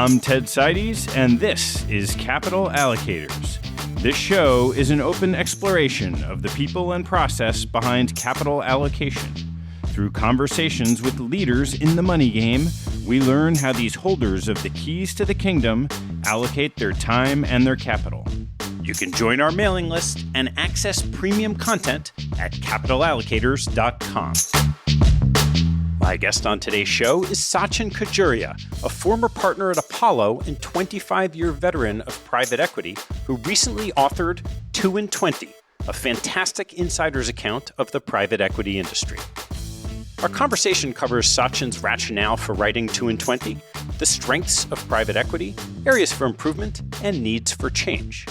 I'm Ted Seides, and this is Capital Allocators. This show is an open exploration of the people and process behind capital allocation. Through conversations with leaders in the money game, we learn how these holders of the keys to the kingdom allocate their time and their capital. You can join our mailing list and access premium content at capitalallocators.com. My guest on today's show is Sachin Khajuria, a former partner at Apollo and 25-year veteran of private equity who recently authored 2 in 20, a fantastic insider's account of the private equity industry. Our conversation covers Sachin's rationale for writing 2 in 20, the strengths of private equity, areas for improvement, and needs for change.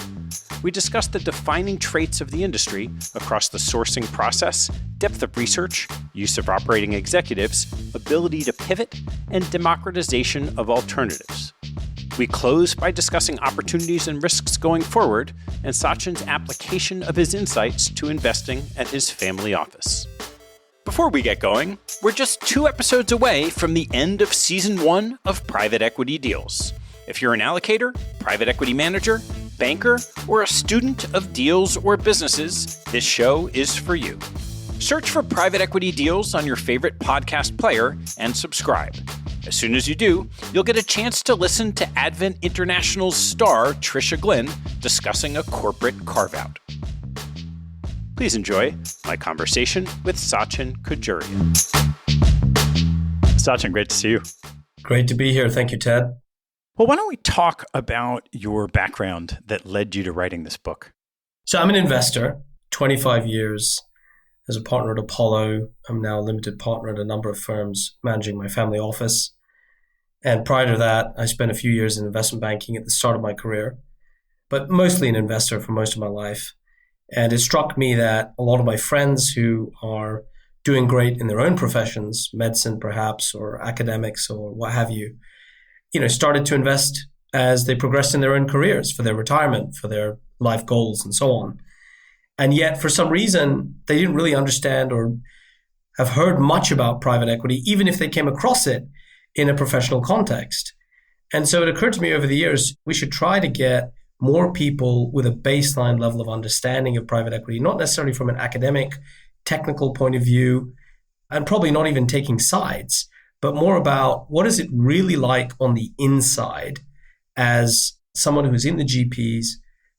We discuss the defining traits of the industry across the sourcing process, depth of research, use of operating executives, ability to pivot, and democratization of alternatives. We close by discussing opportunities and risks going forward and Sachin's application of his insights to investing at his family office. Before we get going, we're just 2 episodes away from the end of Season 1 of Private Equity Deals. If you're an allocator, private equity manager, banker, or a student of deals or businesses, this show is for you. Search for Private Equity Deals on your favorite podcast player and subscribe. As soon as you do, you'll get a chance to listen to Advent International's star Trisha Glynn discussing a corporate carve-out. Please enjoy my conversation with Sachin Khajuria. Sachin, great to see you. Great to be here. Thank you, Ted. Well, why don't we talk about your background that led you to writing this book? So I'm an investor, 25 years as a partner at Apollo. I'm now a limited partner at a number of firms managing my family office. And prior to that, I spent a few years in investment banking at the start of my career, but mostly an investor for most of my life. And it struck me that a lot of my friends who are doing great in their own professions, medicine perhaps, or academics or what have you, started to invest as they progressed in their own careers for their retirement, for their life goals and so on. And yet, for some reason, they didn't really understand or have heard much about private equity, even if they came across it in a professional context. And so it occurred to me over the years, we should try to get more people with a baseline level of understanding of private equity, not necessarily from an academic, technical point of view, and probably not even taking sides, but more about what is it really like on the inside as someone who's in the GPs,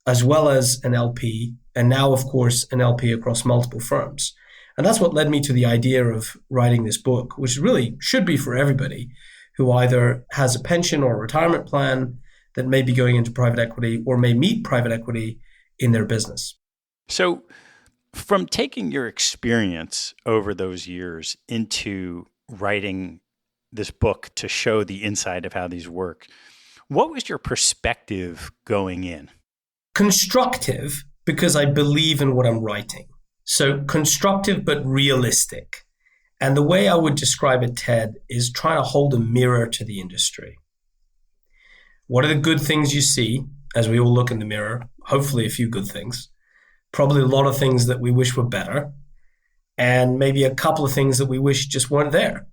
as well as an LP, and now, of course, an LP across multiple firms. And that's what led me to the idea of writing this book, which really should be for everybody who either has a pension or a retirement plan that may be going into private equity or may meet private equity in their business. So from taking your experience over those years into writing this book to show the inside of how these work, what was your perspective going in? Constructive, because I believe in what I'm writing. So constructive but realistic. And the way I would describe it, Ted, is trying to hold a mirror to the industry. What are the good things you see as we all look in the mirror? Hopefully a few good things. Probably a lot of things that we wish were better. And maybe a couple of things that we wish just weren't there.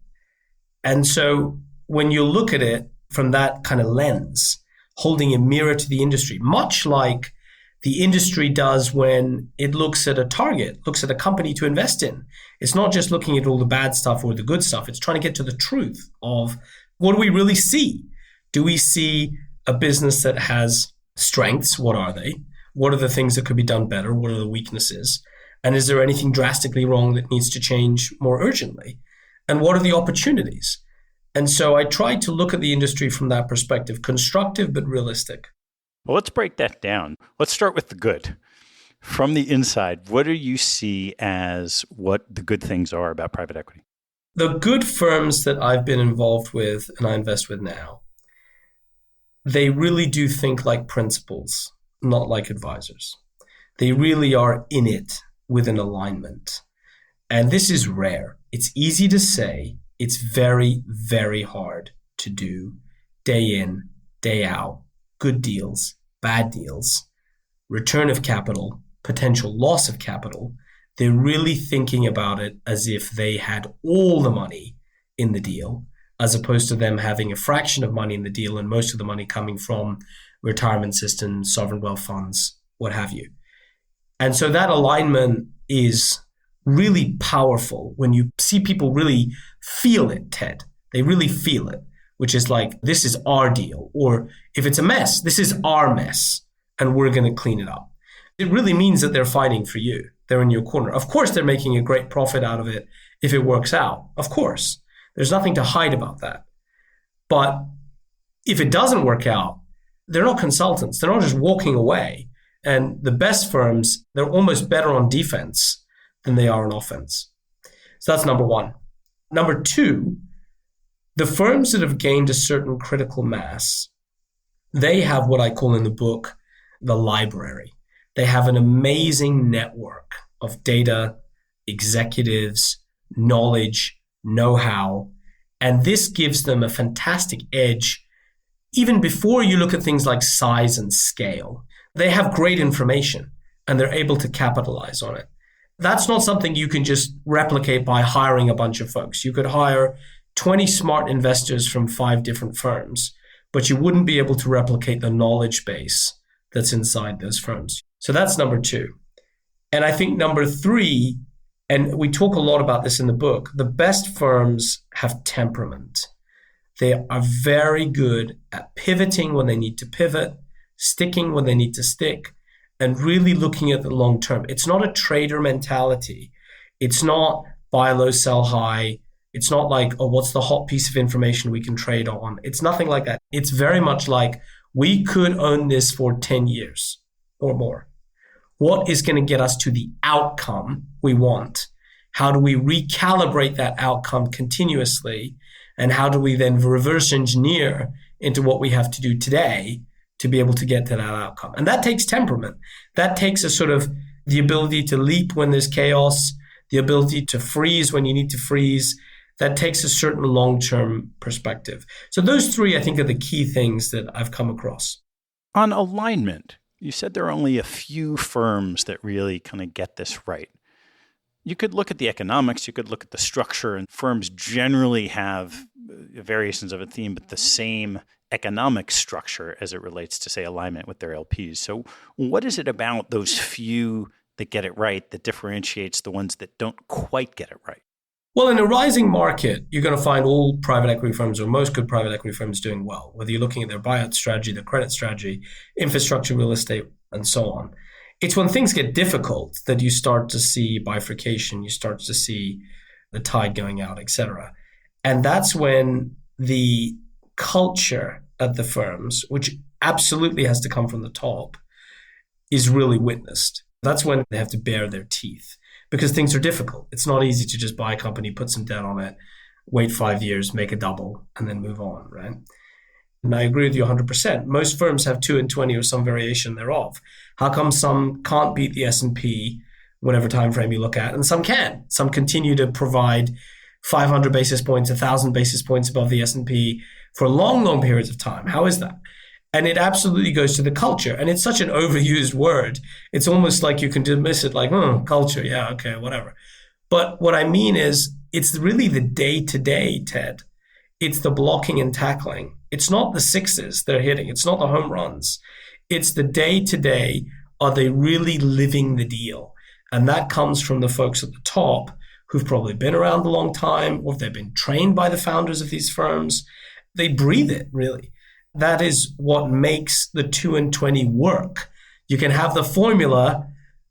And so when you look at it from that kind of lens, holding a mirror to the industry, much like the industry does when it looks at a target, looks at a company to invest in. It's not just looking at all the bad stuff or the good stuff. It's trying to get to the truth of what do we really see? Do we see a business that has strengths? What are they? What are the things that could be done better? What are the weaknesses? And is there anything drastically wrong that needs to change more urgently? And what are the opportunities? And so I tried to look at the industry from that perspective, constructive but realistic. Well, let's break that down. Let's start with the good. From the inside, what do you see as what the good things are about private equity? The good firms that I've been involved with and I invest with now, they really do think like principals, not like advisors. They really are in it with an alignment. And this is rare. It's easy to say. It's very, very hard to do day in, day out. Good deals, bad deals, return of capital, potential loss of capital. They're really thinking about it as if they had all the money in the deal as opposed to them having a fraction of money in the deal and most of the money coming from retirement systems, sovereign wealth funds, what have you. And so that alignment is really powerful when you see people really feel it, Ted. They really feel it, which is like, this is our deal. Or if it's a mess, this is our mess, and we're going to clean it up. It really means that they're fighting for you. They're in your corner. Of course, they're making a great profit out of it if it works out. Of course. There's nothing to hide about that. But if it doesn't work out, they're not consultants. They're not just walking away. And the best firms, they're almost better on defense than they are on offense. So that's number one. Number two, the firms that have gained a certain critical mass, they have what I call in the book the library. They have an amazing network of data, executives, knowledge, know-how, and this gives them a fantastic edge even before you look at things like size and scale. They have great information and they're able to capitalize on it. That's not something you can just replicate by hiring a bunch of folks. You could hire 20 smart investors from 5 different firms, but you wouldn't be able to replicate the knowledge base that's inside those firms. So that's number two. And I think number three, and we talk a lot about this in the book, the best firms have temperament. They are very good at pivoting when they need to pivot, sticking when they need to stick, and really looking at the long term. It's not a trader mentality. It's not buy low, sell high. It's not like, oh, what's the hot piece of information we can trade on? It's nothing like that. It's very much like, we could own this for 10 years or more. What is going to get us to the outcome we want? How do we recalibrate that outcome continuously? And how do we then reverse engineer into what we have to do today to be able to get to that outcome? And that takes temperament. That takes a sort of the ability to leap when there's chaos, the ability to freeze when you need to freeze. That takes a certain long-term perspective. So those three, I think, are the key things that I've come across. On alignment, you said there are only a few firms that really kind of get this right. You could look at the economics, you could look at the structure, and firms generally have variations of a theme, but the same economic structure as it relates to, say, alignment with their LPs. So what is it about those few that get it right that differentiates the ones that don't quite get it right? Well, in a rising market, you're going to find all private equity firms or most good private equity firms doing well, whether you're looking at their buyout strategy, their credit strategy, infrastructure, real estate, and so on. It's when things get difficult that you start to see bifurcation, you start to see the tide going out, etc. And that's when the culture at the firms, which absolutely has to come from the top, is really witnessed. That's when they have to bare their teeth because things are difficult. It's not easy to just buy a company, put some debt on it, wait 5 years, make a double, and then move on, right? And I agree with you 100%. Most firms have 2 and 20 or some variation thereof. How come some can't beat the S&P, whatever time frame you look at, and some can? Some continue to provide 500 basis points, 1,000 basis points above the S&P for long, long periods of time. How is that? And it absolutely goes to the culture. And it's such an overused word. It's almost like you can dismiss it like, culture, yeah, okay, whatever. But what I mean is it's really the day-to-day, Ted. It's the blocking and tackling. It's not the sixes they're hitting. It's not the home runs. It's the day-to-day. Are they really living the deal? And that comes from the folks at the top who've probably been around a long time, or if they've been trained by the founders of these firms. They breathe it, really. That is what makes the 2 and 20 work. You can have the formula,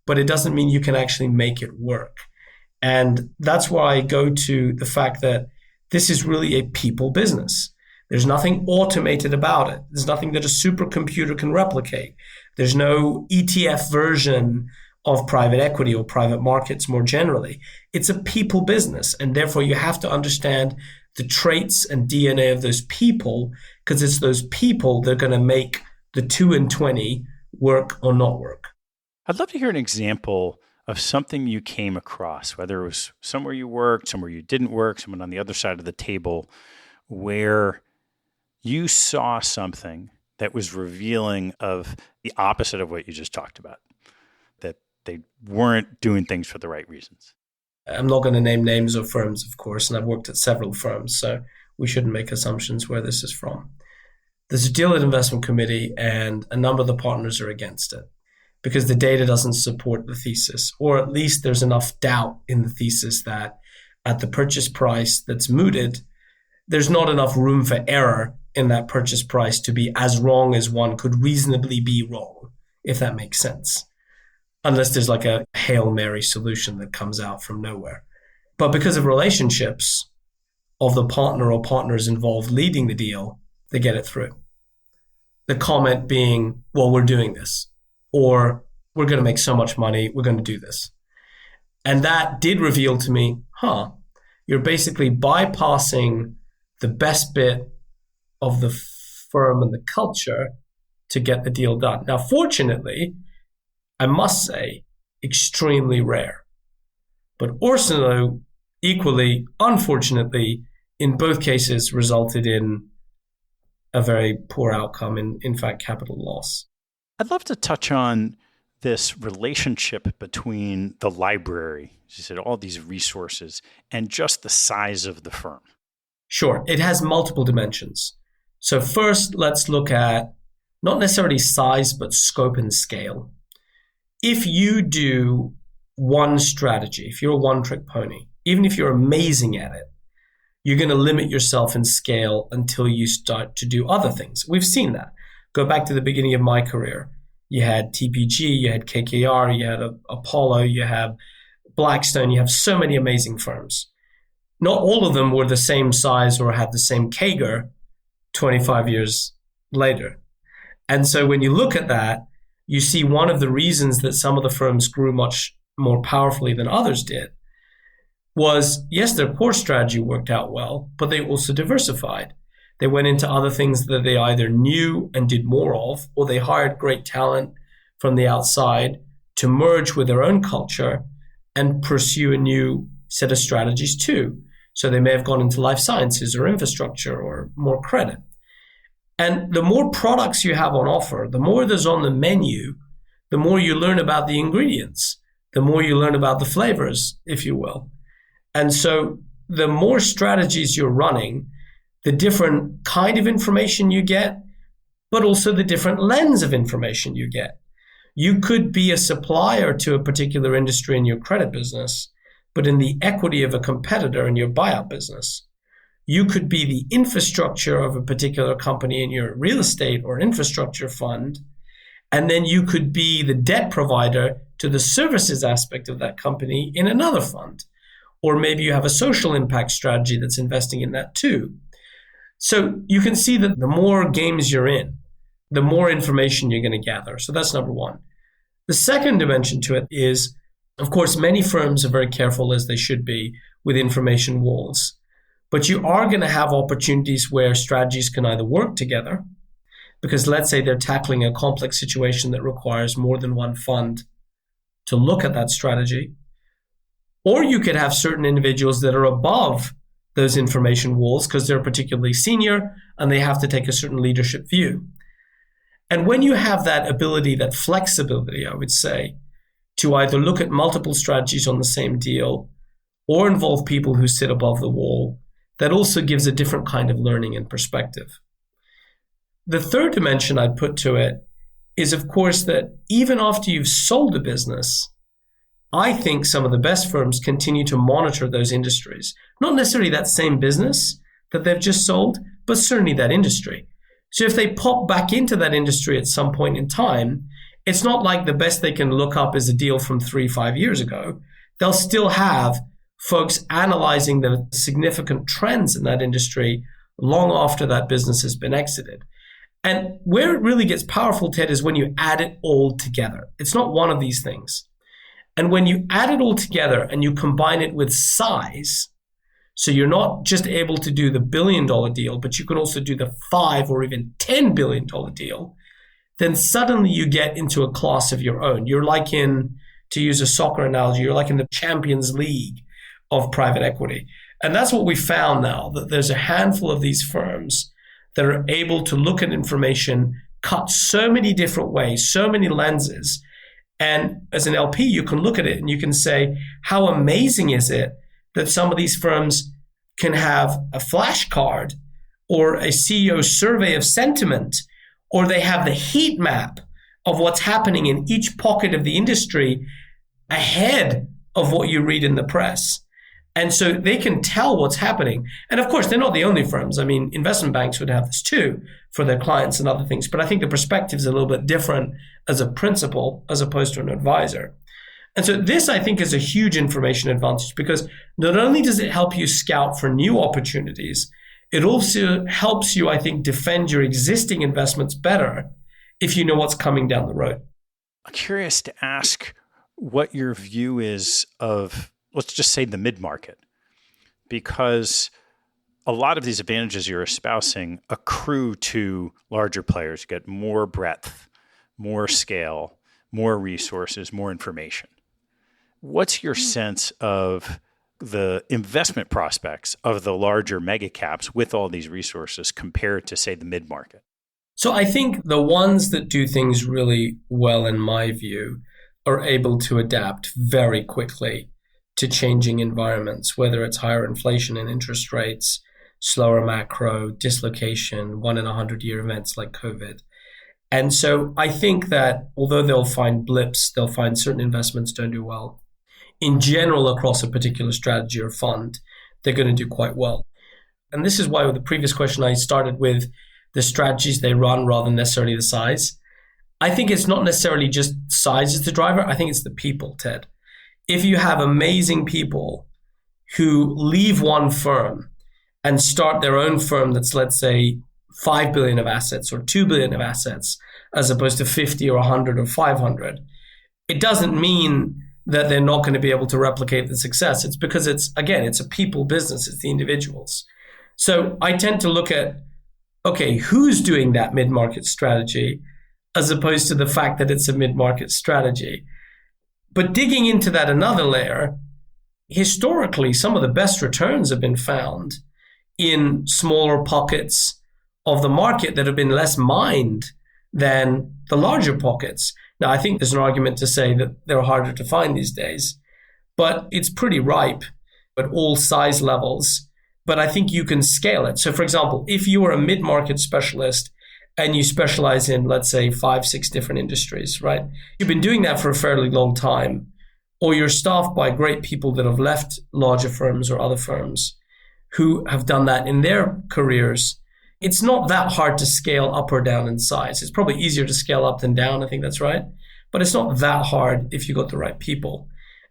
but it doesn't mean you can actually make it work. And that's why I go to the fact that this is really a people business. There's nothing automated about it. There's nothing that a supercomputer can replicate. There's no ETF version of private equity or private markets more generally. It's a people business, and therefore you have to understand the traits and DNA of those people, because it's those people that are going to make the 2 and 20 work or not work. I'd love to hear an example of something you came across, whether it was somewhere you worked, somewhere you didn't work, someone on the other side of the table, where you saw something that was revealing of the opposite of what you just talked about, that they weren't doing things for the right reasons. I'm not going to name names of firms, of course, and I've worked at several firms, so we shouldn't make assumptions where this is from. There's a deal at investment committee and a number of the partners are against it because the data doesn't support the thesis, or at least there's enough doubt in the thesis that at the purchase price that's mooted, there's not enough room for error in that purchase price to be as wrong as one could reasonably be wrong, if that makes sense. Unless there's like a Hail Mary solution that comes out from nowhere. But because of relationships of the partner or partners involved leading the deal, they get it through. The comment being, well, we're doing this, or we're going to make so much money, we're going to do this. And that did reveal to me, you're basically bypassing the best bit of the firm and the culture to get the deal done. Now, fortunately, I must say, extremely rare. But also, equally, unfortunately, in both cases resulted in a very poor outcome, in fact, capital loss. I'd love to touch on this relationship between the library, as you said, all these resources, and just the size of the firm. Sure. It has multiple dimensions. So first, let's look at not necessarily size, but scope and scale. If you do one strategy, if you're a one-trick pony, even if you're amazing at it, you're going to limit yourself in scale until you start to do other things. We've seen that. Go back to the beginning of my career. You had TPG, you had KKR, you had Apollo, you have Blackstone, you have so many amazing firms. Not all of them were the same size or had the same CAGR 25 years later. And so when you look at that, you see one of the reasons that some of the firms grew much more powerfully than others did was, yes, their core strategy worked out well, but they also diversified. They went into other things that they either knew and did more of, or they hired great talent from the outside to merge with their own culture and pursue a new set of strategies too. So they may have gone into life sciences or infrastructure or more credit. And the more products you have on offer, the more there's on the menu, the more you learn about the ingredients, the more you learn about the flavors, if you will. And so the more strategies you're running, the different kind of information you get, but also the different lens of information you get. You could be a supplier to a particular industry in your credit business, but in the equity of a competitor in your buyout business. You could be the infrastructure of a particular company in your real estate or infrastructure fund, and then you could be the debt provider to the services aspect of that company in another fund. Or maybe you have a social impact strategy that's investing in that too. So you can see that the more games you're in, the more information you're going to gather. So that's number one. The second dimension to it is, of course, many firms are very careful, as they should be, with information walls. But you are going to have opportunities where strategies can either work together, because let's say they're tackling a complex situation that requires more than one fund to look at that strategy. Or you could have certain individuals that are above those information walls because they're particularly senior and they have to take a certain leadership view. And when you have that ability, that flexibility, I would say, to either look at multiple strategies on the same deal or involve people who sit above the wall, that also gives a different kind of learning and perspective. The third dimension I'd put to it is, of course, that even after you've sold a business, I think some of the best firms continue to monitor those industries. Not necessarily that same business that they've just sold, but certainly that industry. So if they pop back into that industry at some point in time, it's not like the best they can look up is a deal from 3-5 years ago. They'll still have folks analyzing the significant trends in that industry long after that business has been exited. And where it really gets powerful, Ted, is when you add it all together. It's not one of these things. And when you add it all together and you combine it with size, so you're not just able to do the $1 billion deal, but you can also do the $5 or even $10 billion deal, then suddenly you get into a class of your own. You're like in, to use a soccer analogy, you're like in the Champions League of private equity. And that's what we found now, that there's a handful of these firms that are able to look at information, cut so many different ways, so many lenses. And as an LP, you can look at it and you can say, how amazing is it that some of these firms can have a flashcard or a CEO survey of sentiment, or they have the heat map of what's happening in each pocket of the industry ahead of what you read in the press. And so they can tell what's happening. And of course, they're not the only firms. I mean, investment banks would have this too for their clients and other things. But I think the perspective is a little bit different as a principal as opposed to an advisor. And so this, I think, is a huge information advantage because not only does it help you scout for new opportunities, it also helps you, I think, defend your existing investments better if you know what's coming down the road. I'm curious to ask what your view is of, let's just say, the mid-market, because a lot of these advantages you're espousing accrue to larger players. You get more breadth, more scale, more resources, more information. What's your sense of the investment prospects of the larger mega caps with all these resources compared to, say, the mid-market? So I think the ones that do things really well, in my view, are able to adapt very quickly to changing environments, whether it's higher inflation and interest rates, slower macro, dislocation, 1-in-100-year events like COVID. And so I think that although they'll find blips, they'll find certain investments don't do well. In general, across a particular strategy or fund, they're going to do quite well. And this is why with the previous question, I started with the strategies they run rather than necessarily the size. I think it's not necessarily just size is the driver. I think it's the people, Ted. If you have amazing people who leave one firm and start their own firm that's, let's say, 5 billion of assets or 2 billion of assets, as opposed to 50 or 100 or 500, it doesn't mean that they're not going to be able to replicate the success. It's because it's a people business. It's the individuals. So I tend to look at, okay, who's doing that mid-market strategy as opposed to the fact that it's a mid-market strategy. But digging into that another layer, historically, some of the best returns have been found in smaller pockets of the market that have been less mined than the larger pockets. Now, I think there's an argument to say that they're harder to find these days, but it's pretty ripe at all size levels. But I think you can scale it. So, for example, if you are a mid-market specialist and you specialize in, let's say, 5-6 different industries, right? You've been doing that for a fairly long time, or you're staffed by great people that have left larger firms or other firms who have done that in their careers. It's not that hard to scale up or down in size. It's probably easier to scale up than down. I think that's right. But it's not that hard if you got the right people.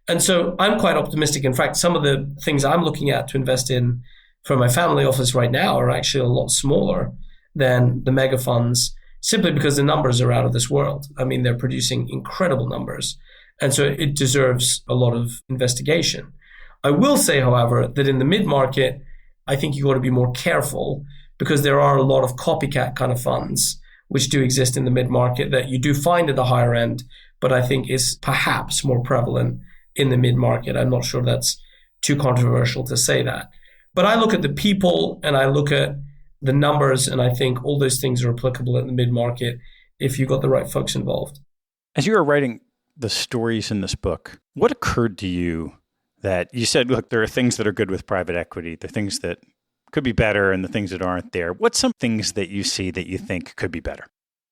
And so I'm quite optimistic. In fact, some of the things I'm looking at to invest in for my family office right now are actually a lot smaller than the mega funds, simply because the numbers are out of this world. I mean, they're producing incredible numbers. And so it deserves a lot of investigation. I will say, however, that in the mid-market, I think you got to be more careful because there are a lot of copycat kind of funds which do exist in the mid-market that you do find at the higher end, but I think is perhaps more prevalent in the mid-market. I'm not sure that's too controversial to say that. But I look at the people and I look at the numbers, and I think all those things are applicable in the mid-market if you got the right folks involved. As you were writing the stories in this book, what occurred to you that you said, look, there are things that are good with private equity, the things that could be better and the things that aren't there. What's some things that you see that you think could be better?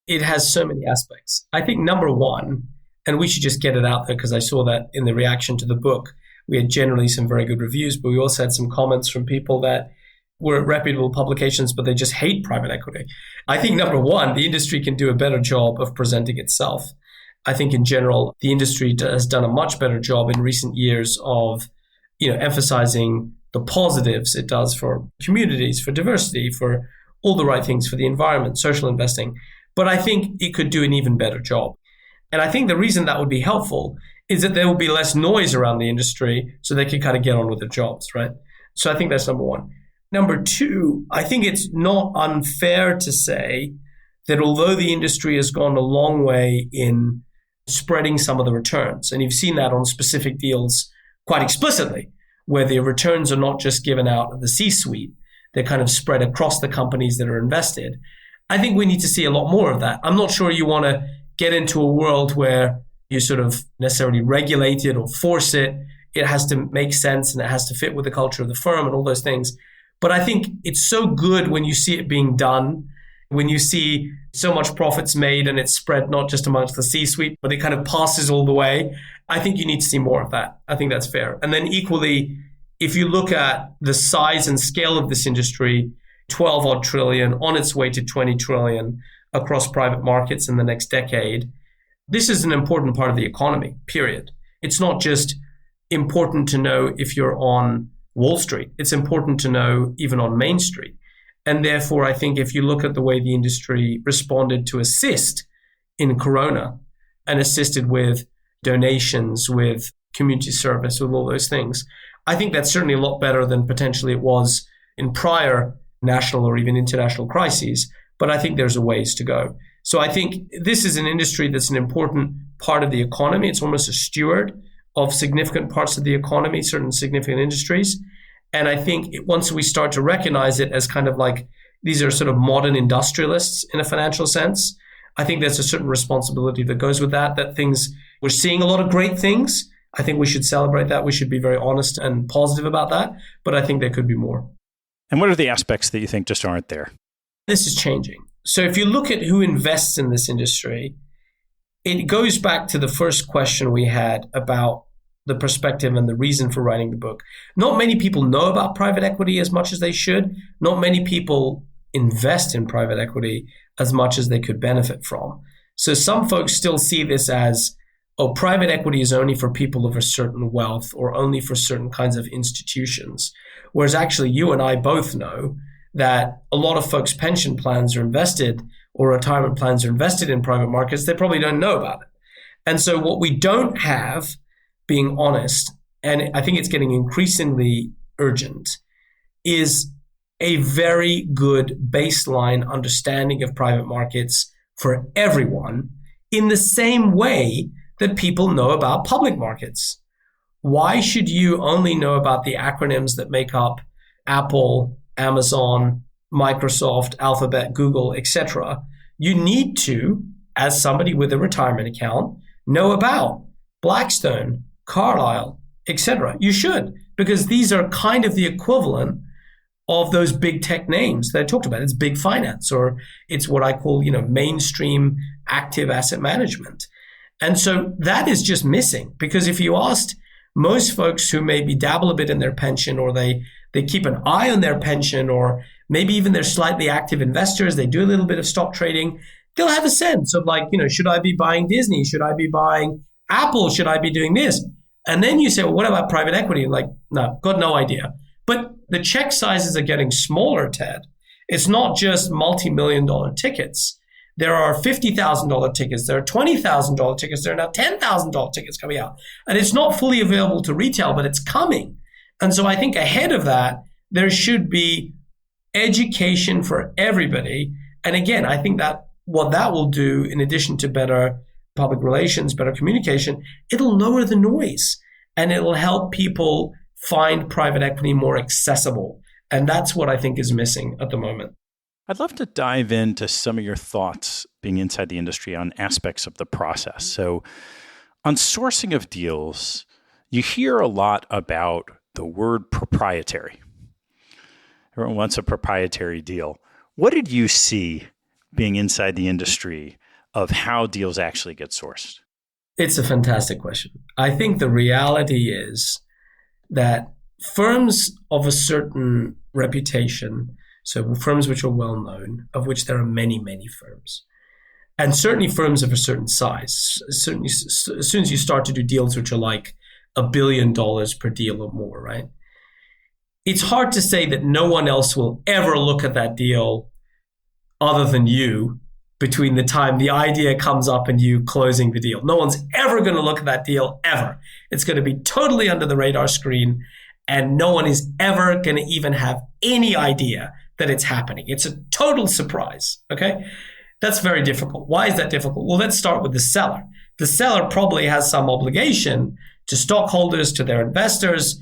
It has so many aspects. I think number one, and we should just get it out there because I saw that in the reaction to the book, we had generally some very good reviews, but we also had some comments from people that were at reputable publications, but they just hate private equity. I think number one, the industry can do a better job of presenting itself. I think in general, the industry has done a much better job in recent years of, emphasizing the positives it does for communities, for diversity, for all the right things for the environment, social investing. But I think it could do an even better job. And I think the reason that would be helpful is that there will be less noise around the industry so they can kind of get on with their jobs, right? So I think that's number one. Number two, I think it's not unfair to say that although the industry has gone a long way in spreading some of the returns, and you've seen that on specific deals quite explicitly, where the returns are not just given out at the C-suite, they're kind of spread across the companies that are invested. I think we need to see a lot more of that. I'm not sure you want to get into a world where you sort of necessarily regulate it or force it. It has to make sense and it has to fit with the culture of the firm and all those things. But I think it's so good when you see it being done, when you see so much profits made and it's spread not just amongst the C-suite, but it kind of passes all the way. I think you need to see more of that. I think that's fair. And then equally, if you look at the size and scale of this industry, 12 odd trillion on its way to 20 trillion across private markets in the next decade, this is an important part of the economy, period. It's not just important to know if you're on Wall Street. It's important to know even on Main Street. And therefore, I think if you look at the way the industry responded to assist in Corona and assisted with donations, with community service, with all those things, I think that's certainly a lot better than potentially it was in prior national or even international crises. But I think there's a ways to go. So I think this is an industry that's an important part of the economy. It's almost a steward of significant parts of the economy, certain significant industries. And I think once we start to recognize it as kind of like these are sort of modern industrialists in a financial sense, I think there's a certain responsibility that goes with that we're seeing a lot of great things. I think we should celebrate that. We should be very honest and positive about that. But I think there could be more. And what are the aspects that you think just aren't there? This is changing. So if you look at who invests in this industry, it goes back to the first question we had about the perspective and the reason for writing the book. Not many people know about private equity as much as they should. Not many people invest in private equity as much as they could benefit from. So some folks still see this as, private equity is only for people of a certain wealth or only for certain kinds of institutions. Whereas actually you and I both know that a lot of folks' pension plans are invested or retirement plans are invested in private markets. They probably don't know about it. And so what we don't have, being honest, and I think it's getting increasingly urgent, is a very good baseline understanding of private markets for everyone in the same way that people know about public markets. Why should you only know about the acronyms that make up Apple, Amazon, Microsoft, Alphabet, Google, etc.? You need to, as somebody with a retirement account, know about Blackstone, Carlyle, etc. You should, because these are kind of the equivalent of those big tech names that I talked about. It's big finance, or it's what I call, mainstream active asset management. And so that is just missing, because if you asked most folks who maybe dabble a bit in their pension, or they keep an eye on their pension, or maybe even they're slightly active investors, they do a little bit of stock trading, they'll have a sense of should I be buying Disney? Should I be buying Apple? Should I be doing this? And then you say, well, what about private equity? And no, got no idea. But the check sizes are getting smaller, Ted. It's not just multi-million-dollar tickets. There are $50,000 tickets. There are $20,000 tickets. There are now $10,000 tickets coming out. And it's not fully available to retail, but it's coming. And so I think ahead of that, there should be education for everybody. And again, I think that what that will do, in addition to better public relations, better communication, it'll lower the noise and it'll help people find private equity more accessible. And that's what I think is missing at the moment. I'd love to dive into some of your thoughts, being inside the industry, on aspects of the process. So on sourcing of deals, you hear a lot about the word proprietary. Everyone wants a proprietary deal. What did you see being inside the industry of how deals actually get sourced? It's a fantastic question. I think the reality is that firms of a certain reputation, so firms which are well known, of which there are many, many firms, and certainly firms of a certain size, certainly as soon as you start to do deals which are like $1 billion per deal or more, right? It's hard to say that no one else will ever look at that deal other than you between the time the idea comes up and you closing the deal. No one's ever going to look at that deal, ever. It's going to be totally under the radar screen, and no one is ever going to even have any idea that it's happening. It's a total surprise, okay? That's very difficult. Why is that difficult? Well, let's start with the seller. The seller probably has some obligation to stockholders, to their investors,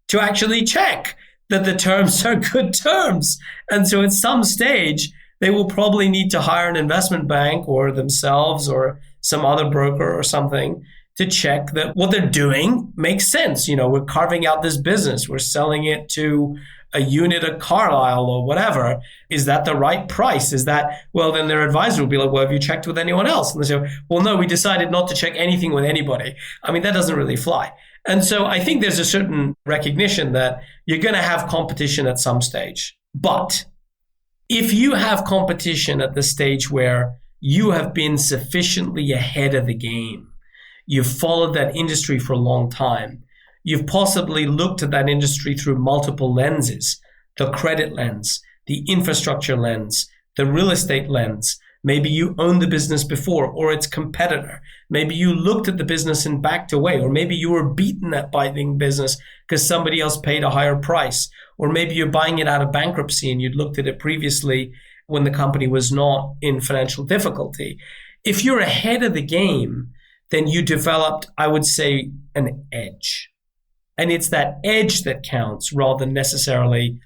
to actually check that the terms are good terms. And so at some stage, they will probably need to hire an investment bank or themselves or some other broker or something to check that what they're doing makes sense. We're carving out this business. We're selling it to a unit at Carlisle or whatever, is that the right price? Is that, well, then their advisor will be like, well, have you checked with anyone else? And they say, well, no, we decided not to check anything with anybody. I mean, that doesn't really fly. And so I think there's a certain recognition that you're going to have competition at some stage. But if you have competition at the stage where you have been sufficiently ahead of the game, you've followed that industry for a long time, you've possibly looked at that industry through multiple lenses, the credit lens, the infrastructure lens, the real estate lens. Maybe you owned the business before or its competitor. Maybe you looked at the business and backed away, or maybe you were beaten at buying business because somebody else paid a higher price. Or maybe you're buying it out of bankruptcy and you'd looked at it previously when the company was not in financial difficulty. If you're ahead of the game, then you developed, I would say, an edge. And it's that edge that counts rather than necessarily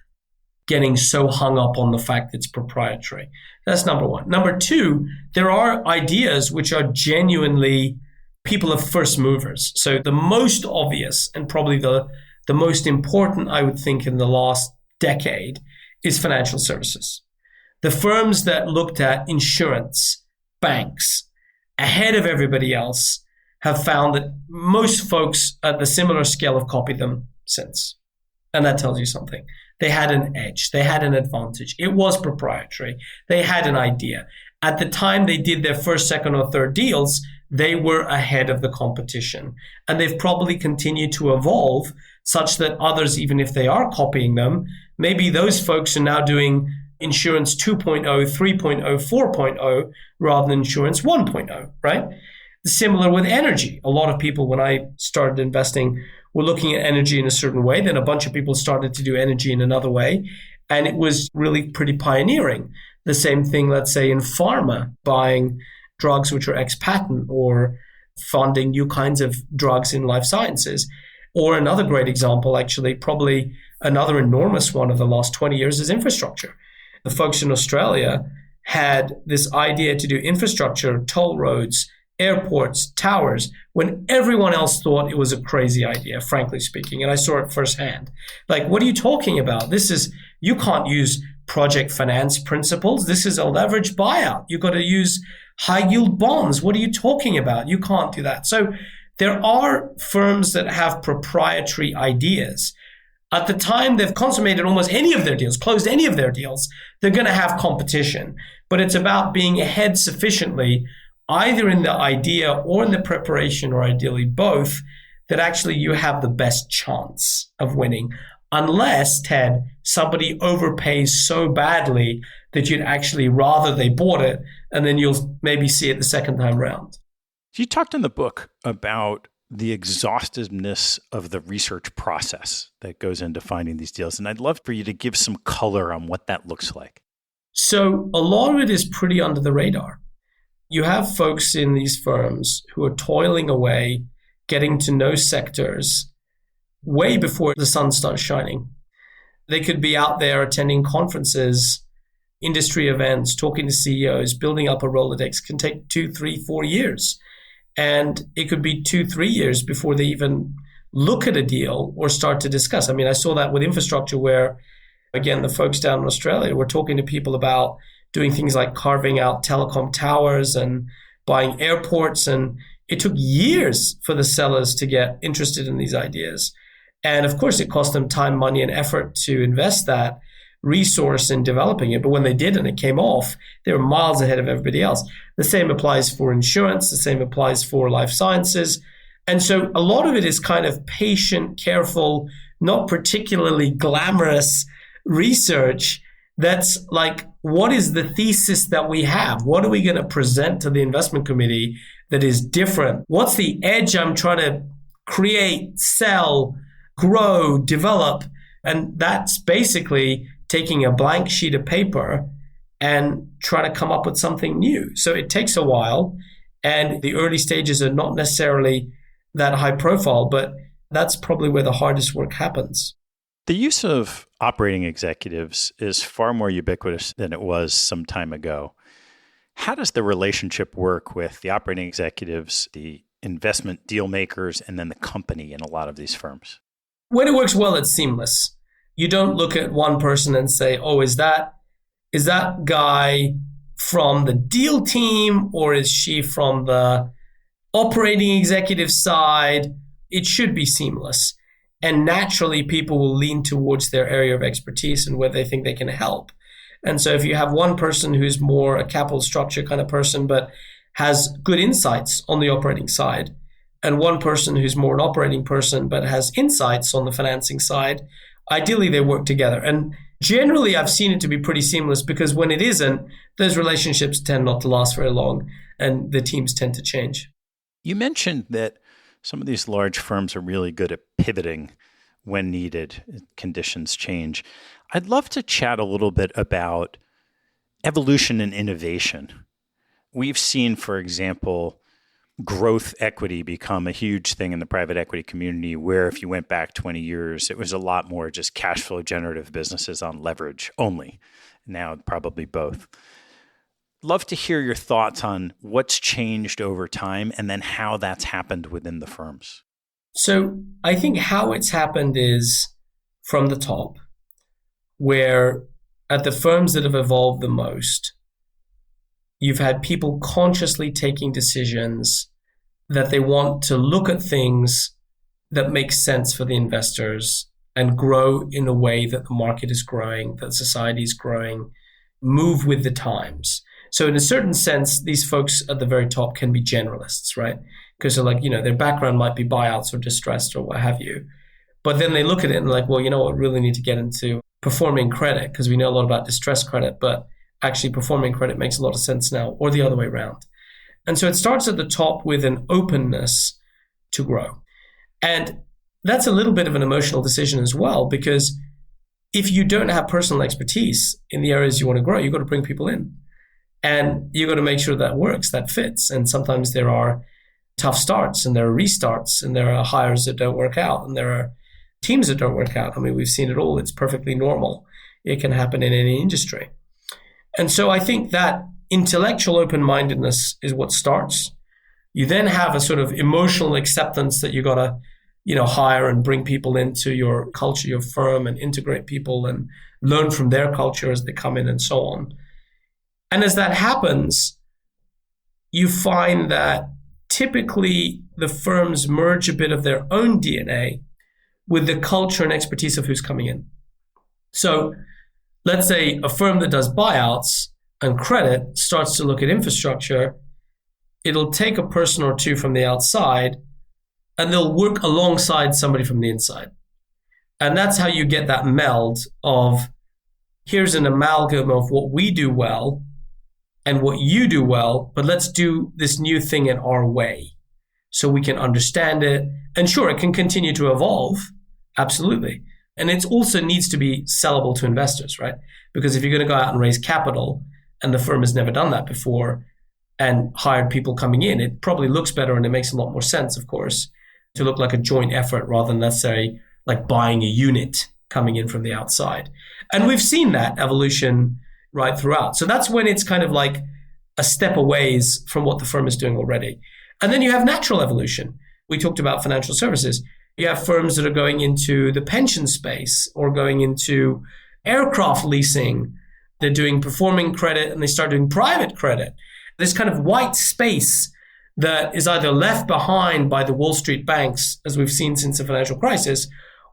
getting so hung up on the fact that it's proprietary. That's number one. Number two, there are ideas which are genuinely people of first movers. So the most obvious and probably the most important, I would think, in the last decade is financial services. The firms that looked at insurance, banks, ahead of everybody else have found that most folks at the similar scale have copied them since. And that tells you something. They had an edge. They had an advantage. It was proprietary. They had an idea. At the time they did their first, second, or third deals, they were ahead of the competition. And they've probably continued to evolve such that others, even if they are copying them, maybe those folks are now doing insurance 2.0, 3.0, 4.0 rather than insurance 1.0, right? Similar with energy. A lot of people, when I started investing, were looking at energy in a certain way. Then a bunch of people started to do energy in another way. And it was really pretty pioneering. The same thing, let's say, in pharma, buying drugs which are ex-patent or funding new kinds of drugs in life sciences. Or another great example, actually, probably another enormous one of the last 20 years is infrastructure. The folks in Australia had this idea to do infrastructure, toll roads, airports, towers, when everyone else thought it was a crazy idea, frankly speaking. And I saw it firsthand. Like, what are you talking about? You can't use project finance principles. This is a leveraged buyout. You've got to use high yield bonds. What are you talking about? You can't do that. So there are firms that have proprietary ideas. At the time they've consummated almost any of their deals, closed any of their deals, they're going to have competition. But it's about being ahead sufficiently, either in the idea or in the preparation, or ideally both, that actually you have the best chance of winning. Unless, Ted, somebody overpays so badly that you'd actually rather they bought it, and then you'll maybe see it the second time around. You talked in the book about the exhaustiveness of the research process that goes into finding these deals. And I'd love for you to give some color on what that looks like. So a lot of it is pretty under the radar. You have folks in these firms who are toiling away, getting to know sectors way before the sun starts shining. They could be out there attending conferences, industry events, talking to CEOs, building up a Rolodex. Can take 2, 3, 4 years. And it could be 2, 3 years before they even look at a deal or start to discuss. I mean, I saw that with infrastructure where, again, the folks down in Australia were talking to people about doing things like carving out telecom towers and buying airports. And it took years for the sellers to get interested in these ideas. And of course, it cost them time, money, and effort to invest that resource in developing it. But when they did and it came off, they were miles ahead of everybody else. The same applies for insurance. The same applies for life sciences. And so a lot of it is kind of patient, careful, not particularly glamorous research that's like, what is the thesis that we have? What are we going to present to the investment committee that is different? What's the edge I'm trying to create, sell, grow, develop? And that's basically taking a blank sheet of paper and trying to come up with something new. So it takes a while, and the early stages are not necessarily that high profile, but that's probably where the hardest work happens. The use of operating executives is far more ubiquitous than it was some time ago. How does the relationship work with the operating executives, the investment deal makers, and then the company in a lot of these firms? When it works well, it's seamless. you don't look at one person and say, oh, is that guy from the deal team or is she from the operating executive side? It should be seamless. And naturally, people will lean towards their area of expertise and where they think they can help. And so if you have one person who's more a capital structure kind of person, but has good insights on the operating side, and one person who's more an operating person, but has insights on the financing side, ideally they work together. And generally, I've seen it to be pretty seamless, because when it isn't, those relationships tend not to last very long and the teams tend to change. You mentioned that some of these large firms are really good at pivoting when needed, conditions change. I'd love to chat a little bit about evolution and innovation. We've seen, for example, growth equity become a huge thing in the private equity community, where if you went back 20 years, it was a lot more just cash flow generative businesses on leverage only. Now, probably both. Love to hear your thoughts on what's changed over time and then how that's happened within the firms. So I think how it's happened is from the top, where at the firms that have evolved the most, you've had people consciously taking decisions that they want to look at things that make sense for the investors and grow in a way that the market is growing, that society is growing, move with the times. So in a certain sense, these folks at the very top can be generalists, right? Because they're like, their background might be buyouts or distressed or what have you. But then they look at it and like, well, you know what, we really need to get into performing credit, because we know a lot about distressed credit, but actually performing credit makes a lot of sense now, or the other way around. And so it starts at the top with an openness to grow. And that's a little bit of an emotional decision as well, because if you don't have personal expertise in the areas you want to grow, you've got to bring people in. And you've got to make sure that works, that fits. And sometimes there are tough starts and there are restarts and there are hires that don't work out and there are teams that don't work out. I mean, we've seen it all. It's perfectly normal. It can happen in any industry. And so I think that intellectual open-mindedness is what starts. You then have a sort of emotional acceptance that you got to, hire and bring people into your culture, your firm, and integrate people and learn from their culture as they come in and so on. And as that happens, you find that typically the firms merge a bit of their own DNA with the culture and expertise of who's coming in. So let's say a firm that does buyouts and credit starts to look at infrastructure. It'll take a person or two from the outside and they'll work alongside somebody from the inside. And that's how you get that meld of, here's an amalgam of what we do well and what you do well, but let's do this new thing in our way so we can understand it. And sure, it can continue to evolve, absolutely. And it also needs to be sellable to investors, right? Because if you're going to go out and raise capital and the firm has never done that before and hired people coming in, it probably looks better and it makes a lot more sense, of course, to look like a joint effort rather than, let's say, like buying a unit coming in from the outside. And we've seen that evolution right throughout. So that's when it's kind of like a step away from what the firm is doing already. And then you have natural evolution. We talked about financial services. You have firms that are going into the pension space or going into aircraft leasing. They're doing performing credit and they start doing private credit. This kind of white space that is either left behind by the Wall Street banks, as we've seen since the financial crisis,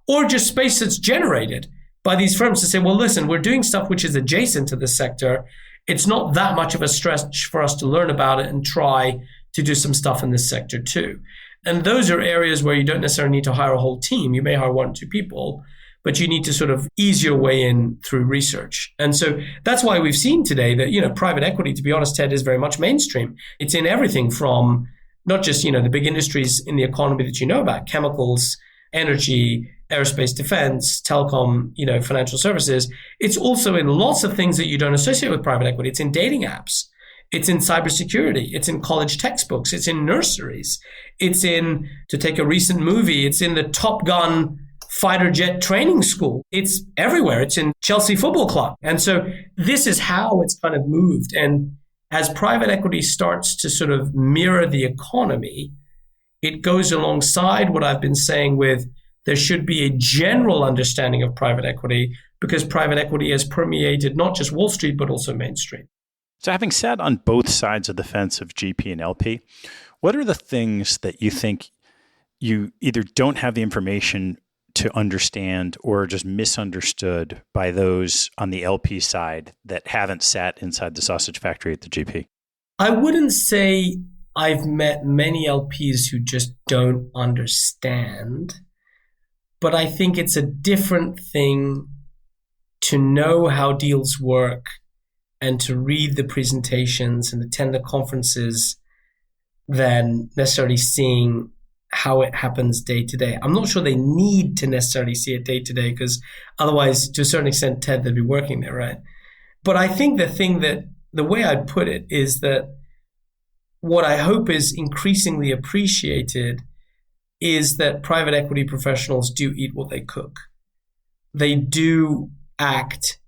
or just space that's generated by these firms to say, well, listen, we're doing stuff which is adjacent to this sector. It's not that much of a stretch for us to learn about it and try to do some stuff in this sector too. And those are areas where you don't necessarily need to hire a whole team. You may hire 1 or 2 people, but you need to sort of ease your way in through research. And so that's why we've seen today that, private equity, to be honest, Ted, is very much mainstream. It's in everything from not just, the big industries in the economy that you know about, chemicals, energy, aerospace, defense, telecom, financial services. It's also in lots of things that you don't associate with private equity. It's in dating apps. It's in cybersecurity. It's in college textbooks. It's in nurseries. It's in, to take a recent movie, it's in the Top Gun fighter jet training school. It's everywhere. It's in Chelsea Football Club. And so this is how it's kind of moved. And as private equity starts to sort of mirror the economy, it goes alongside what I've been saying with there should be a general understanding of private equity because private equity has permeated not just Wall Street, but also Main Street. So having sat on both sides of the fence of GP and LP, what are the things that you think you either don't have the information to understand or just misunderstood by those on the LP side that haven't sat inside the sausage factory at the GP? I wouldn't say I've met many LPs who just don't understand, but I think it's a different thing to know how deals work and to read the presentations and attend the conferences than necessarily seeing how it happens day to day. I'm not sure they need to necessarily see it day to day because otherwise, to a certain extent, Ted, they'd be working there, right? But I think the way I'd put it is that what I hope is increasingly appreciated is that private equity professionals do eat what they cook. They do act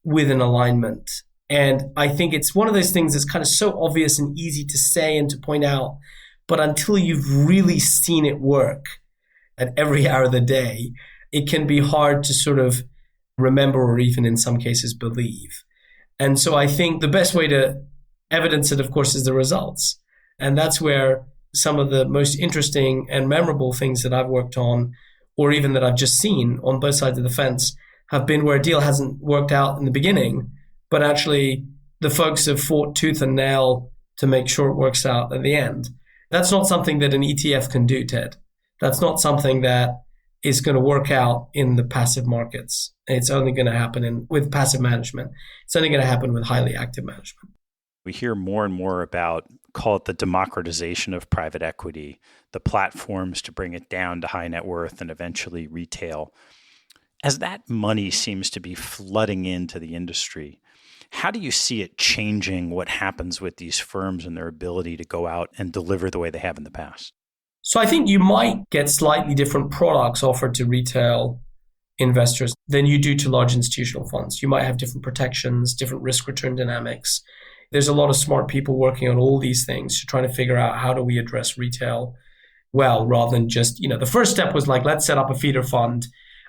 with an alignment. And I think it's one of those things that's kind of so obvious and easy to say and to point out, but until you've really seen it work at every hour of the day, it can be hard to sort of remember or even in some cases believe. And so I think the best way to evidence it, of course, is the results. And that's where some of the most interesting and memorable things that I've worked on, or even that I've just seen on both sides of the fence, have been where a deal hasn't worked out in the beginning, but actually the folks have fought tooth and nail to make sure it works out at the end. That's not something that an ETF can do, Ted. That's not something that is going to work out in the passive markets. It's only going to happen with passive management. It's only going to happen with highly active management. We hear more and more about, call it the democratization of private equity, the platforms to bring it down to high net worth and eventually retail. As that money seems to be flooding into the industry, how do you see it changing what happens with these firms and their ability to go out and deliver the way they have in the past? So I think you might get slightly different products offered to retail investors than you do to large institutional funds. You might have different protections, different risk return dynamics. There's a lot of smart people working on all these things to try to figure out how do we address retail well, rather than just, the first step was like, let's set up a feeder fund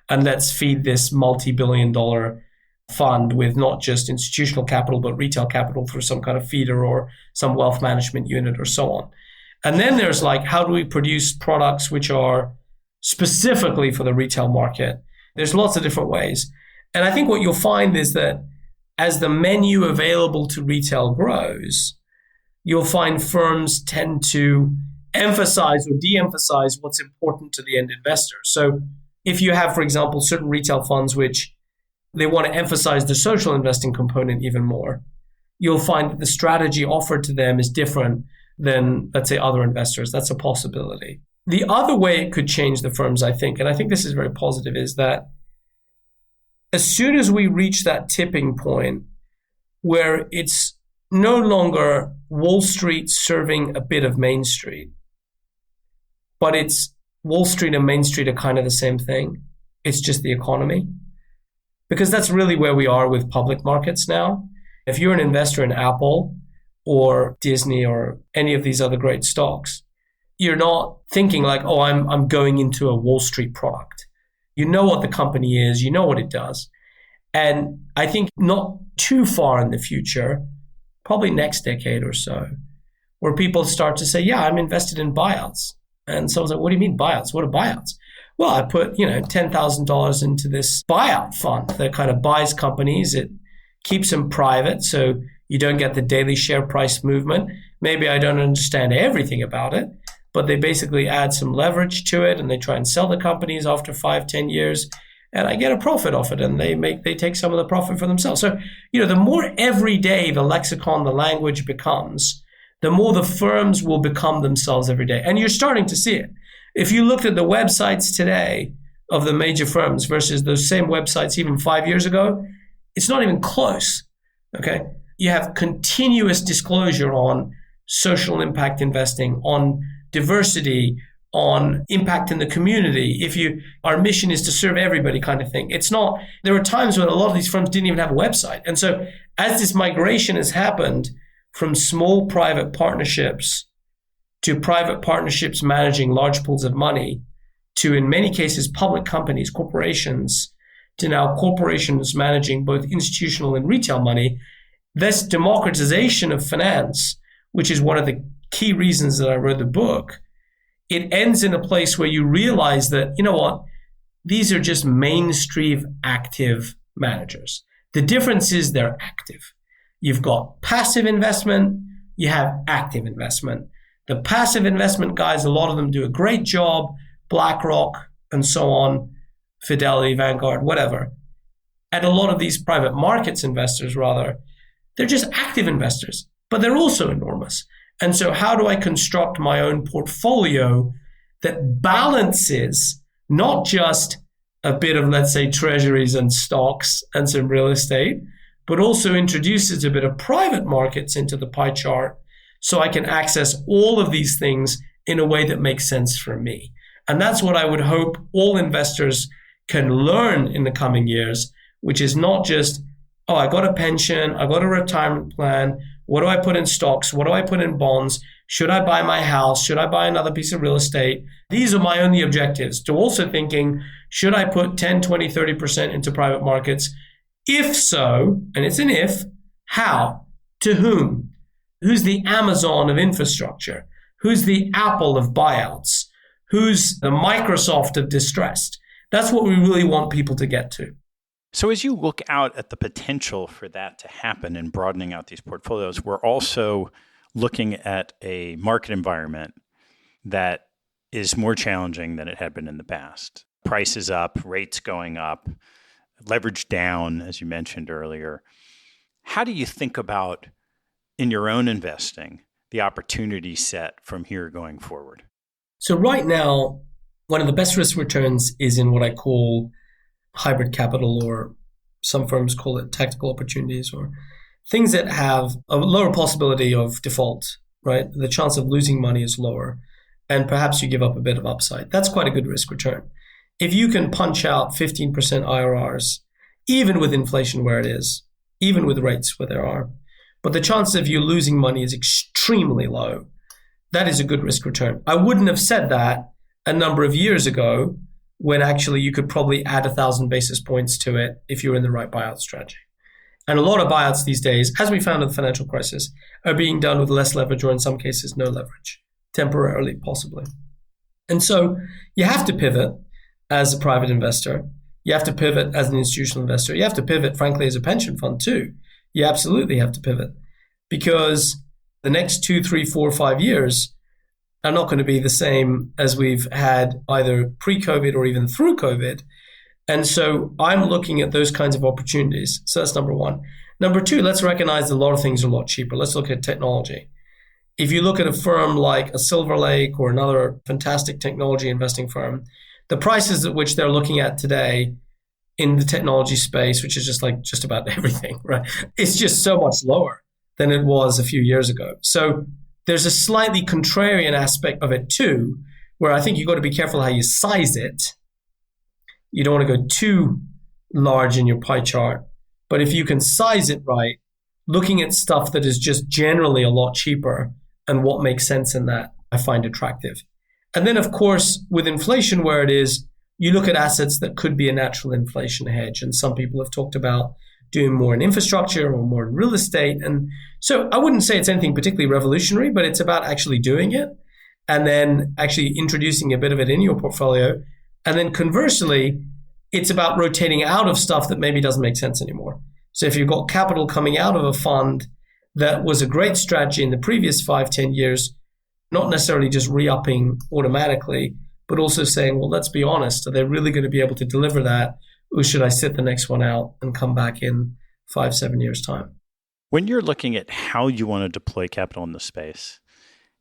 and let's feed this multi-billion-dollar fund with not just institutional capital, but retail capital through some kind of feeder or some wealth management unit or so on. And then there's like, how do we produce products which are specifically for the retail market? There's lots of different ways. And I think what you'll find is that as the menu available to retail grows, you'll find firms tend to emphasize or de-emphasize what's important to the end investor. So if you have, for example, certain retail funds which they want to emphasize the social investing component even more, you'll find that the strategy offered to them is different than, let's say, other investors. That's a possibility. The other way it could change the firms, I think, and I think this is very positive, is that as soon as we reach that tipping point where it's no longer Wall Street serving a bit of Main Street, but it's Wall Street and Main Street are kind of the same thing. It's just the economy. Because that's really where we are with public markets now. If you're an investor in Apple or Disney or any of these other great stocks, you're not thinking like, oh, I'm going into a Wall Street product. You know what the company is, you know what it does. And I think not too far in the future, probably next decade or so, where people start to say, yeah, I'm invested in buyouts. And someone's like, what do you mean buyouts? What are buyouts? Well, I put, $10,000 into this buyout fund that kind of buys companies. It keeps them private, so you don't get the daily share price movement. Maybe I don't understand everything about it, but they basically add some leverage to it and they try and sell the companies after 5-10 years. And I get a profit off it and they take some of the profit for themselves. So, the more everyday the lexicon, the language becomes, the more the firms will become themselves every day. And you're starting to see it. If you looked at the websites today of the major firms versus those same websites even 5 years ago, it's not even close, okay? You have continuous disclosure on social impact investing, on diversity, on impact in the community. Our mission is to serve everybody kind of thing. It's not, there are times when a lot of these firms didn't even have a website. And so as this migration has happened from small private partnerships to private partnerships managing large pools of money, to, in many cases, public companies, corporations, to now corporations managing both institutional and retail money, this democratization of finance, which is one of the key reasons that I wrote the book, it ends in a place where you realize that, you know what, these are just mainstream active managers. The difference is they're active. You've got passive investment, you have active investment. The passive investment guys, a lot of them do a great job, BlackRock and so on, Fidelity, Vanguard, whatever. And a lot of these private markets investors, rather, they're just active investors, but they're also enormous. And so how do I construct my own portfolio that balances not just a bit of, let's say, treasuries and stocks and some real estate, but also introduces a bit of private markets into the pie chart so I can access all of these things in a way that makes sense for me. And that's what I would hope all investors can learn in the coming years, which is not just, oh, I got a pension, I got a retirement plan, what do I put in stocks, what do I put in bonds, should I buy my house, should I buy another piece of real estate? These are my only objectives. To also thinking, should I put 10, 20, 30% into private markets? If so, and it's an if, how? To whom? Who's the Amazon of infrastructure? Who's the Apple of buyouts? Who's the Microsoft of distressed? That's what we really want people to get to. So as you look out at the potential for that to happen and broadening out these portfolios, we're also looking at a market environment that is more challenging than it had been in the past. Prices up, rates going up, leverage down, as you mentioned earlier. How do you think about, in your own investing, the opportunity set from here going forward? So right now, one of the best risk returns is in what I call hybrid capital, or some firms call it tactical opportunities, or things that have a lower possibility of default, right? The chance of losing money is lower, and perhaps you give up a bit of upside. That's quite a good risk return. If you can punch out 15% IRRs, even with inflation where it is, even with rates where there are, but the chance of you losing money is extremely low, that is a good risk return. I wouldn't have said that a number of years ago, when actually you could probably add 1,000 basis points to it if you're in the right buyout strategy. And a lot of buyouts these days, as we found in the financial crisis, are being done with less leverage, or in some cases, no leverage, temporarily, possibly. And so you have to pivot as a private investor. You have to pivot as an institutional investor. You have to pivot, frankly, as a pension fund too. You absolutely have to pivot, because the next 2, 3, 4, 5 years are not going to be the same as we've had either pre-COVID or even through COVID. And so I'm looking at those kinds of opportunities. So that's number one. Number two, let's recognize that a lot of things are a lot cheaper. Let's look at technology. If you look at a firm like a Silver Lake or another fantastic technology investing firm, the prices at which they're looking at today in the technology space, which is just about everything, right? It's just so much lower than it was a few years ago. So there's a slightly contrarian aspect of it too, where I think you've got to be careful how you size it. You don't want to go too large in your pie chart. But if you can size it right, looking at stuff that is just generally a lot cheaper and what makes sense in that, I find attractive. And then, of course, with inflation where it is, you look at assets that could be a natural inflation hedge. And some people have talked about doing more in infrastructure or more in real estate. And so I wouldn't say it's anything particularly revolutionary, but it's about actually doing it and then actually introducing a bit of it in your portfolio. And then conversely, it's about rotating out of stuff that maybe doesn't make sense anymore. So if you've got capital coming out of a fund that was a great strategy in the previous 5, 10 years, not necessarily just re-upping automatically, but also saying, well, let's be honest, are they really going to be able to deliver that? Or should I sit the next one out and come back in 5, 7 years' time? When you're looking at how you want to deploy capital in the space,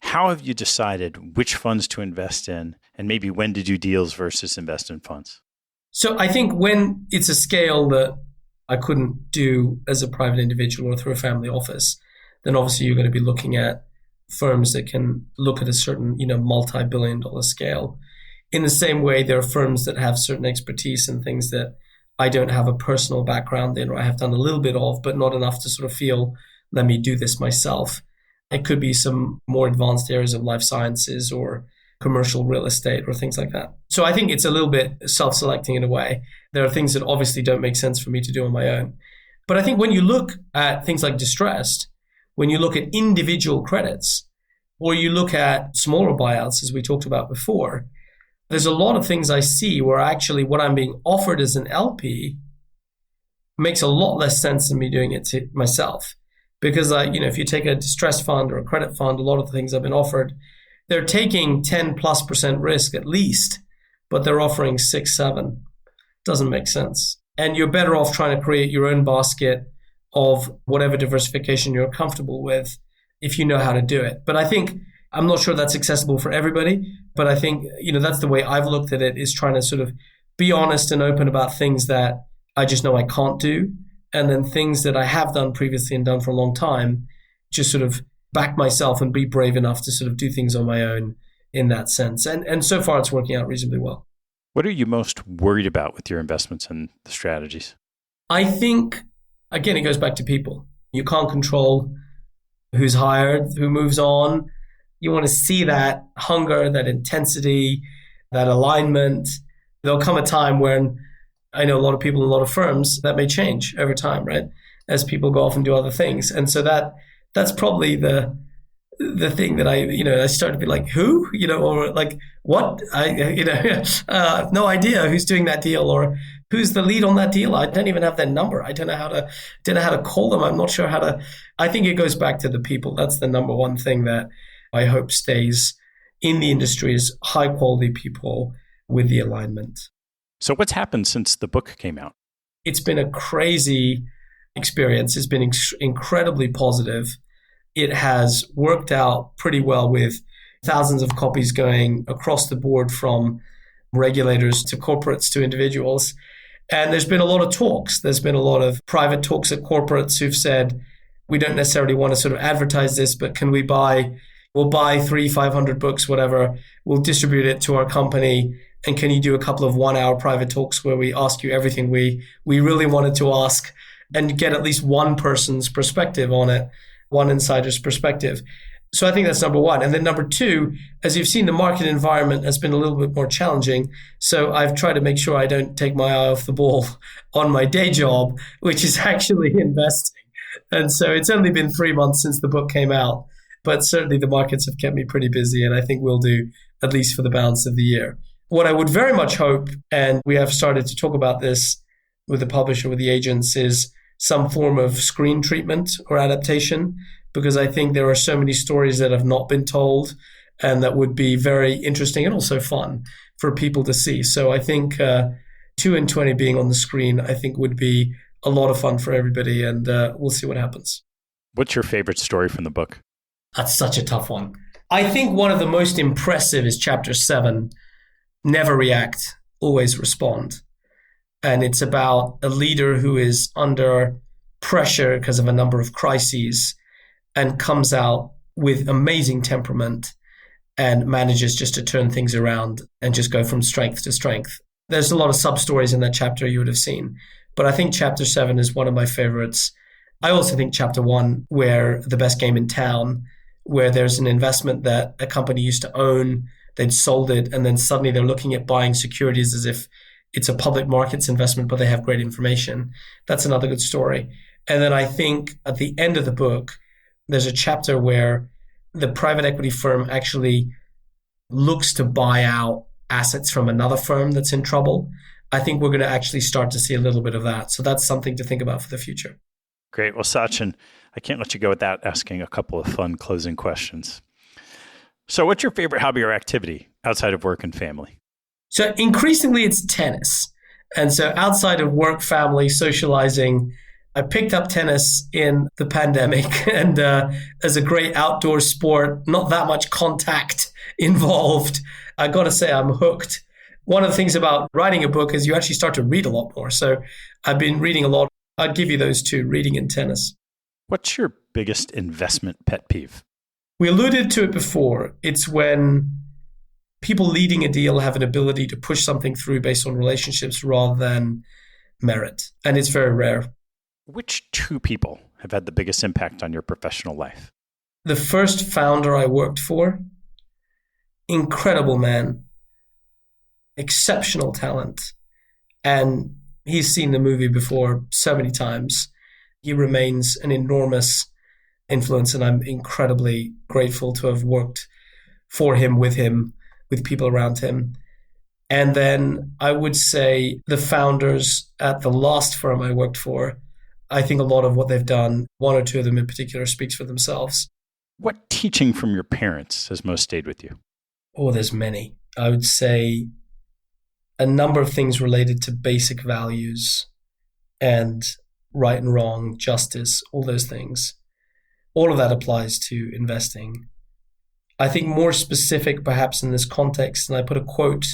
how have you decided which funds to invest in and maybe when to do deals versus invest in funds? So I think when it's a scale that I couldn't do as a private individual or through a family office, then obviously you're going to be looking at firms that can look at a certain, multi-billion-dollar scale. In the same way, there are firms that have certain expertise in things that I don't have a personal background in, or I have done a little bit of, but not enough to sort of feel, let me do this myself. It could be some more advanced areas of life sciences or commercial real estate or things like that. So I think it's a little bit self-selecting in a way. There are things that obviously don't make sense for me to do on my own. But I think when you look at things like distressed, when you look at individual credits, or you look at smaller buyouts, as we talked about before, there's a lot of things I see where actually what I'm being offered as an LP makes a lot less sense than me doing it to myself. Because if you take a distressed fund or a credit fund, a lot of the things I've been offered, they're taking 10+% risk at least, but they're offering 6, 7. Doesn't make sense. And you're better off trying to create your own basket of whatever diversification you're comfortable with if you know how to do it. But I think, I'm not sure that's accessible for everybody, but I think, that's the way I've looked at it, is trying to sort of be honest and open about things that I just know I can't do. And then things that I have done previously and done for a long time, just sort of back myself and be brave enough to sort of do things on my own in that sense. And so far it's working out reasonably well. What are you most worried about with your investments and the strategies? I think, again, it goes back to people. You can't control who's hired, who moves on. You want to see that hunger, that intensity, that alignment. There'll come a time when I know a lot of people in a lot of firms that may change over time, right? As people go off and do other things. And so that's probably the thing that I start to be like, who, or like, what? I have no idea who's doing that deal or who's the lead on that deal. I don't even have their number. I don't know how to call them. I'm not sure how to. I think it goes back to the people. That's the number one thing that I hope stays in the industry, is high quality people with the alignment. So what's happened since the book came out? It's been a crazy experience. It's been incredibly positive. It has worked out pretty well, with thousands of copies going across the board from regulators to corporates to individuals. And there's been a lot of talks. There's been a lot of private talks at corporates who've said, we don't necessarily want to sort of advertise this, but can we'll buy 300-500 books, whatever. We'll distribute it to our company. And can you do a couple of 1-hour private talks where we ask you everything we really wanted to ask, and get at least one person's perspective on it, one insider's perspective. So I think that's number one. And then number two, as you've seen, the market environment has been a little bit more challenging. So I've tried to make sure I don't take my eye off the ball on my day job, which is actually investing. And so it's only been 3 months since the book came out, but certainly the markets have kept me pretty busy, and I think will do, at least for the balance of the year. What I would very much hope, and we have started to talk about this with the publisher, with the agents, is some form of screen treatment or adaptation, because I think there are so many stories that have not been told and that would be very interesting and also fun for people to see. So I think 2 and 20 being on the screen, I think would be a lot of fun for everybody, and we'll see what happens. What's your favorite story from the book? That's such a tough one. I think one of the most impressive is chapter 7, Never React, Always Respond. And it's about a leader who is under pressure because of a number of crises and comes out with amazing temperament and manages just to turn things around and just go from strength to strength. There's a lot of sub-stories in that chapter you would have seen, but I think chapter 7 is one of my favorites. I also think chapter 1, where The Best Game in Town, where there's an investment that a company used to own, they'd sold it, and then suddenly they're looking at buying securities as if it's a public markets investment, but they have great information. That's another good story. And then I think at the end of the book, there's a chapter where the private equity firm actually looks to buy out assets from another firm that's in trouble. I think we're going to actually start to see a little bit of that. So that's something to think about for the future. Great. Well, Sachin, I can't let you go without asking a couple of fun closing questions. So what's your favorite hobby or activity outside of work and family? So increasingly it's tennis. And so outside of work, family, socializing, I picked up tennis in the pandemic, and as a great outdoor sport, not that much contact involved. I got to say I'm hooked. One of the things about writing a book is you actually start to read a lot more. So I've been reading a lot. I'd give you those two, reading and tennis. What's your biggest investment pet peeve? We alluded to it before. It's when people leading a deal have an ability to push something through based on relationships rather than merit. And it's very rare. Which 2 people have had the biggest impact on your professional life? The first founder I worked for incredible man, exceptional talent. And he's seen the movie before so many times. He remains an enormous influence, and I'm incredibly grateful to have worked for him, with people around him. And then I would say the founders at the last firm I worked for, I think a lot of what they've done, one or two of them in particular, speaks for themselves. What teaching from your parents has most stayed with you? Oh, there's many. I would say a number of things related to basic values and right and wrong, justice, all those things. All of that applies to investing. I think more specific perhaps in this context, and I put a quote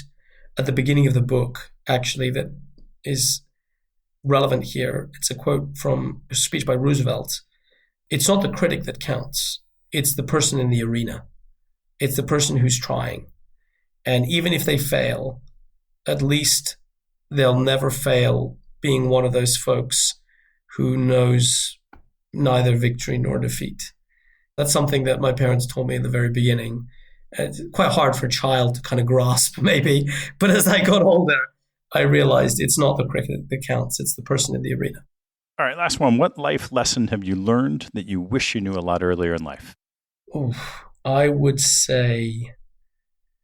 at the beginning of the book, actually, that is relevant here. It's a quote from a speech by Roosevelt. It's not the critic that counts. It's the person in the arena. It's the person who's trying. And even if they fail, at least they'll never fail being one of those folks who knows neither victory nor defeat. That's something that my parents told me in the very beginning. It's quite hard for a child to kind of grasp, maybe. But as I got older, I realized it's not the cricket that counts. It's the person in the arena. All right, last one. What life lesson have you learned that you wish you knew a lot earlier in life? I would say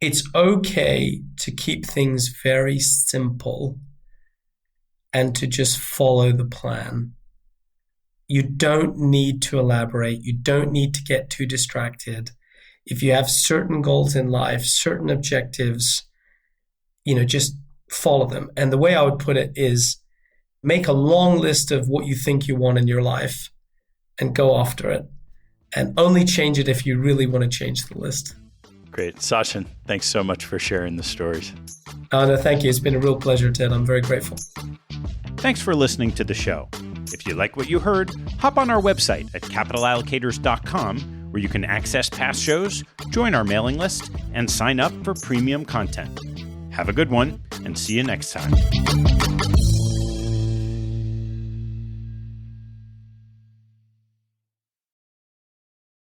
it's okay to keep things very simple and to just follow the plan. You don't need to elaborate. You don't need to get too distracted. If you have certain goals in life, certain objectives, just follow them. And the way I would put it is make a long list of what you think you want in your life and go after it. And only change it if you really want to change the list. Great. Sachin, thanks so much for sharing the stories. No, thank you. It's been a real pleasure, Ted. I'm very grateful. Thanks for listening to the show. If you like what you heard, hop on our website at capitalallocators.com, where you can access past shows, join our mailing list, and sign up for premium content. Have a good one, and see you next time.